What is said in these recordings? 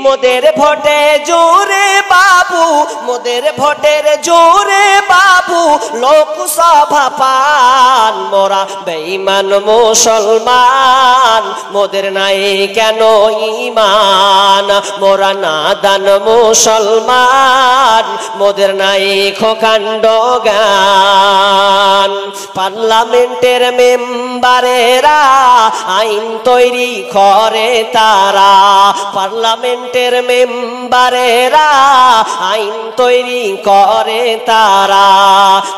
মোদের ভোটে জোরে বাবু, মোদের ভোটের জোরে বাবু লোকসভা পান। মোরা বেঈমান মুসলমান, মোদের নাই কেন ঈমান। মোরা নাদান মুসলমান, মোদের নাই খোকাণ্ড জ্ঞান। পার্লামেন্টের মেম্বারেরা আইন তৈরি করে তারা, পার্লামেন্টের মেম্বারেরা আইন তৈরি করে তারা।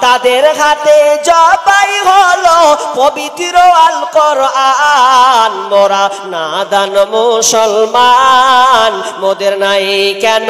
তাদের হাতে জবাই হলো পবিত্র আল কোরআন। মোরা নাদান মুসলমান, মোদের নাই কেন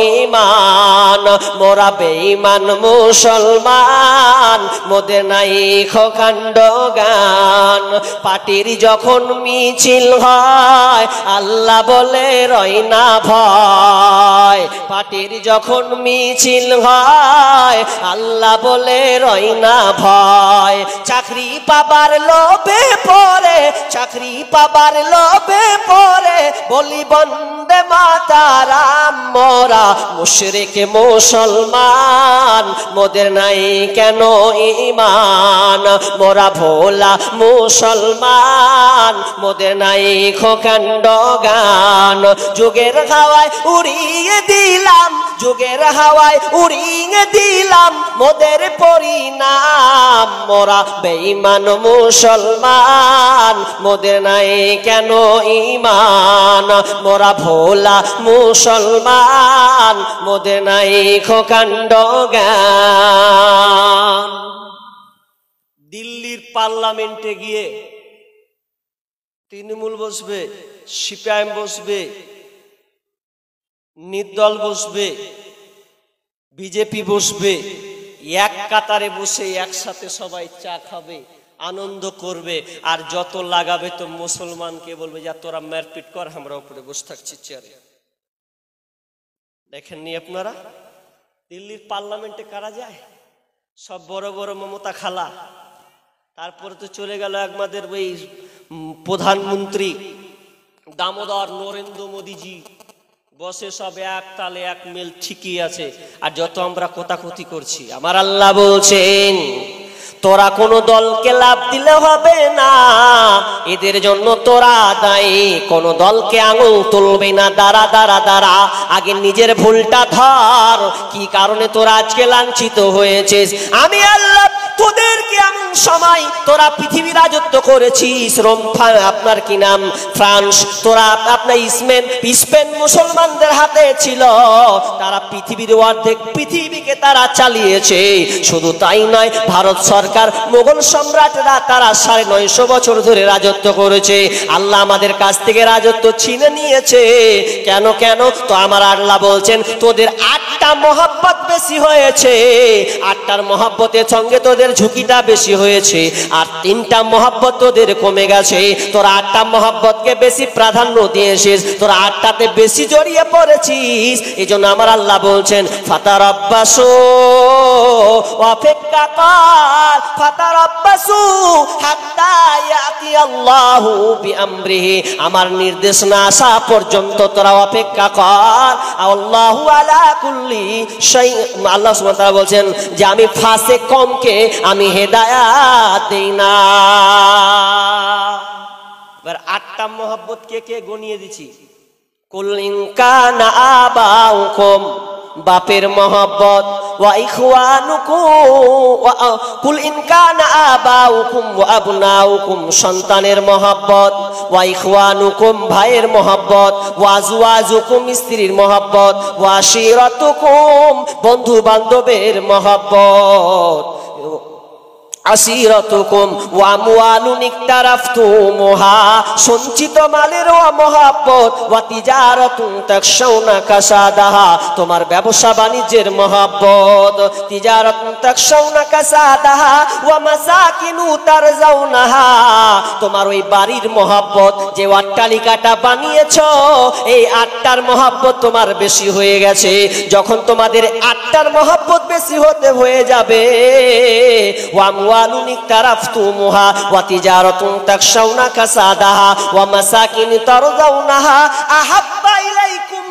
ঈমান। মোরা বেঈমান মুসলমান, মোদের নাই খোকাণ্ড জ্ঞান। পার্টির যখন মিছিল হয় আল্লাহ বলে রয় না ভয়। পার্টির যখন মিছিল হয় আল্লাহ বলে রয় না ভয়। চাকরি পাবার লোভে পড়ে, চাকরি পাবার লোভে পড়ে বলি বন্দে মাতারাম। মোরা মুশরিক মুসলমান, মোদের নাই কেন ঈমান। মোরা ভোলা মুসলমান, মোদের নাই খোকাণ্ড জ্ঞান। যুগের হাওয়ায় উড়িয়ে দিলাম, যুগের হাওয়ায় উড়িয়ে দিলাম মোদের পরিণাম। মোরা বেঈমান মুসলমান, মোদের নাই কেন ঈমান। মোরা ভোলা মুসলমান, মোদের নাই খোকাণ্ড জ্ঞান। দিল্লির পার্লামেন্টে গিয়ে তৃণমূল বসবে, সিপিআইএম বসবে, নির্দল বসবে, বিজেপি বসবে, এক কাতারে বসে একসাথে সবাই চা খাবে, আনন্দ করবে। আর যত লাগাবে তো মুসলমানকে বলবে যা তোরা মারপিট কর, আমরা উপরে বসে থাকছি চেয়ারে। দেখেননি আপনারা দিল্লির পার্লামেন্টে কারা যায়? সব বড় বড় মমতা খালা। তারপরে তো চলে গেল আমাদের ওই প্রধানমন্ত্রী দামোদর নরেন্দ্র মোদীজি, বসে সব এক তালে এক মিল ঠিকই আছে। আর যত আমরা কোতাকুতি করছি, আমার আল্লাহ বলছেন তোরা কোনো দলকে লাভ দিলে হবে না, এদের জন্য তোরা দায়ী। কোনো দলকে আঙুল তুলবে না, দাঁড়া দাঁড়া দাঁড়া, আগে নিজের ভুলটা ধর। কি কারণে তোরা আজকে লাঞ্ছিত হয়েছিস? আমি আল্লাহ তোদেরকে এমন সময় তোরা পৃথিবী রাজত্ব করেছিস। আপনার কি নাম ফ্রান্স, তোরা আপনার স্পেন মুসলমানদের হাতে ছিল। তারা পৃথিবীর অর্ধেক পৃথিবীকে তারা চালিয়েছে। শুধু তাই নয়, ভারত সরকার মোগল সম্রাটরা তারা 950 বছর ধরে রাজত্ব করেছে। আল্লাহ আমাদের কাছ থেকে রাজত্ব ছিনে নিয়েছে। কেন কেন? তো আমার আল্লাহ বলছেন তোদের 8টা মহব্বত বেশি হয়েছে, 8টার মহব্বতের সঙ্গে তোদের ঝুঁকিটা বেশি হয়েছে। আর 3টা মহব্বত তোদের কমে গেছে। তোরা 8টা মহব্বতকে বেশি প্রাধান্য দিয়েছিস, তোরা 8টাতে বেশি জড়িয়ে পড়েছিস। এই জন্য আমার আল্লাহ বলছেন ফাতারাব্বাসু, অপেক্ষা কর, ফাতারাব্বাসু হাত্তা ইয়াতি আল্লাহু বিআমরিহি, আমার নির্দেশ না আসা পর্যন্ত তোরা অপেক্ষা কর। আল্লাহু আলা কুল্লি শাই, আল্লাহ সুবহানাহু ওয়া তাআলা বলছেন যে আমি ফাসে কমকে আমি হেদায়াত দেই না। এবার 8টা মহব্বত কে কে গনিয়ে দিছি। কুল ইন কানা আবাউকুম, বাপের মহব্বত, ওয়া ইখওয়ানুকুম, কুল ইন কানা আবাউকুম ওয়া আবনাউকুম, সন্তানের মহব্বত, ওয়া ইখওয়ানুকুম, ভাইয়ের মহব্বত, ওয়া আজওয়াজুকুম, স্ত্রীর মহব্বত, ওয়া আশিরাতুকুম, বন্ধু বান্ধবের মহব্বত, আসিরাতুকুম ওয়া আমওয়ালুন ইকতারাফতুমুহা, সঞ্চিত মালের মহব্বত, ওয়া তিজারাতুন তাকশাউনা কাসাদাহা, তোমার ব্যবসা বাণিজ্যের মহব্বত, তিজারাতুন তাকশাউনা কাসাদাহা, ওয়া মাসাকিনু তারজাউনাহা, তোমার ওই বাড়ির মহব্বত, যে অট্টালিকাটা বানিয়েছো, এই 8টার মহব্বত তোমার বেশি হয়ে গেছে। যখন তোমাদের 8টার মহব্বত বেশি হয়ে যাবে, ওয়া আমওয়ালুন ইকতারাফতুমুহা ওয়া তিজারাতুন তাকশাউনা কাসাদাহা ওয়া মাসাকিন তারজাউনাহা আহাব্বা ইলাইকুম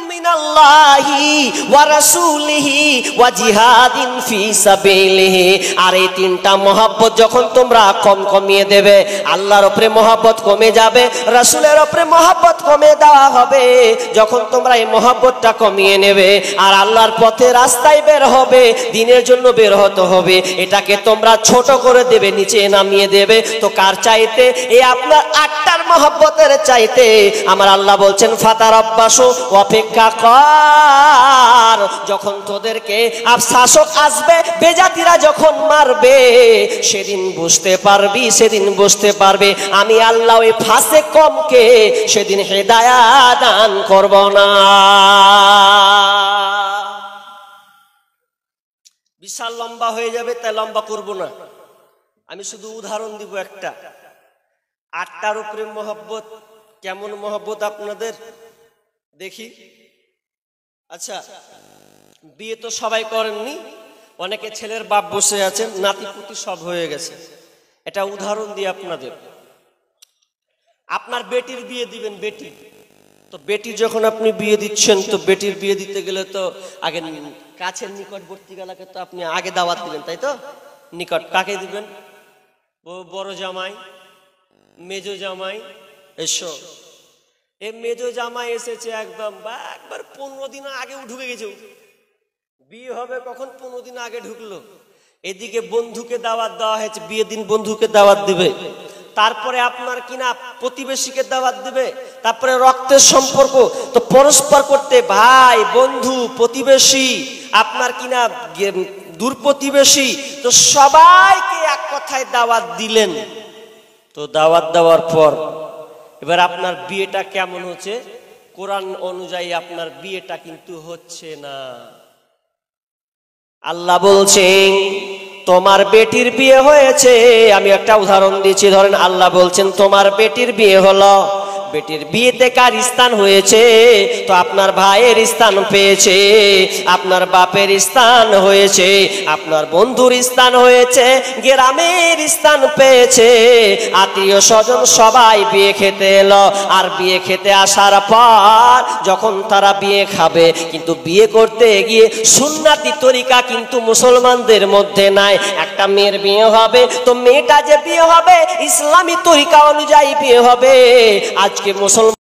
ইলাল্লাহি ওয়া রাসূলিহি ওয়া জিহাদিন ফি সাবিলিহি। আর এই তিনটা মহব্বত যখন তোমরা কমিয়ে দেবে, আল্লাহর উপরে মহব্বত কমে যাবে, রাসূলের উপরে মহব্বত কমে দেওয়া হবে। যখন তোমরা এই মহব্বতটা কমিয়ে নেবে আর আল্লাহর পথে রাস্তায় বের হবে, দিনের জন্য বের হতে হবে, এটাকে তোমরা ছোট করে দেবে, নিচে নামিয়ে দেবে। তো কার চাইতে? এই আপনার আটটার মহব্বতের চাইতে আমার আল্লাহ বলছেন ফাতারাব্বাসু, অপেক্ষা কর। যখন তোদেরকে শাসক আসবে, বেজাতিরা যখন মারবে, সেদিন বুঝতে পারবি, সেদিন বুঝতে পারবে আমি আল্লাহ ওই ফাসেক কমকে সেদিন হেদায়েত দান করব না। বিশাল লম্বা হয়ে যাবে, তাই লম্বা করব না। আমি শুধু উদাহরণ দিব একটা। আটটার উপরে মহব্বত, কেমন মহব্বত আপনাদের দেখি। আচ্ছা, বিয়ে তো সবাই করেননি, অনেকে ছেলের বাপ বসে আছেন, নাতিপুতি সব হয়ে গেছে। এটা উদাহরণ দিয়ে আপনাদের, আপনার বেটির বিয়ে দিবেন, বেটি তো বেটি যখন আপনি বিয়ে দিচ্ছেন, তো বেটির বিয়ে দিতে গেলে তো আগে কাছের নিকটবর্তী এলাকাকে তো আপনি আগে দাওয়াত দিবেন, তাই তো? নিকট কাকে দিবেন? বড় জামাই, মেজো জামাই, এসো। এই মেজো জামাই এসেছে একদম একবার 15 দিন আগেও ঢুকে গেছে। বিয়ে হবে কখন? 15 দিন আগে ঢুকলো। এদিকে বন্ধুকে দাওয়াত দেওয়া হয়েছে, বিয়ে দিন বন্ধুকে দাওয়াত দিবে, তারপরে আপনার কিনা প্রতিবেশীকে দাওয়াত দিবে, তারপরে রক্তের সম্পর্ক তো পরস্পর করতে, ভাই বন্ধু প্রতিবেশী, আপনার কিনা দূর প্রতিবেশী, তো সবাইকে এক কথায় দাওয়াত দিলেন। তো দাওয়াত দেওয়ার পর এবার আপনার বিয়েটা কেমন হচ্ছে? কোরআন অনুযায়ী আপনার বিয়েটা কিন্তু হচ্ছে না। আল্লাহ বলছেন তোমার বেটির বিয়ে হয়েছে। আমি একটা উদাহরণ দিচ্ছি, ধরেন আল্লাহ বলছেন তোমার বেটির বিয়ে হলো, বেটির বিয়েতে কার স্থান হয়েছে? তো আপনার ভাইয়ের স্থান পেয়েছে, আপনার বাপের স্থান হয়েছে, আপনার বন্ধুর স্থান হয়েছে, গ্রামের স্থান পেয়েছে, আত্মীয় স্বজন সবাই বিয়ে খেতে এলো। আর বিয়ে খেতে আসার পর যখন তারা বিয়ে খাবে, কিন্তু বিয়ে করতে গিয়ে সুন্নাতি তরিকা কিন্তু মুসলমানদের মধ্যে নাই। একটা মেয়ের বিয়ে হবে, তো মেয়েটা যে বিয়ে হবে ইসলামী তরিকা অনুযায়ী বিয়ে হবে। আজকে মুসলমান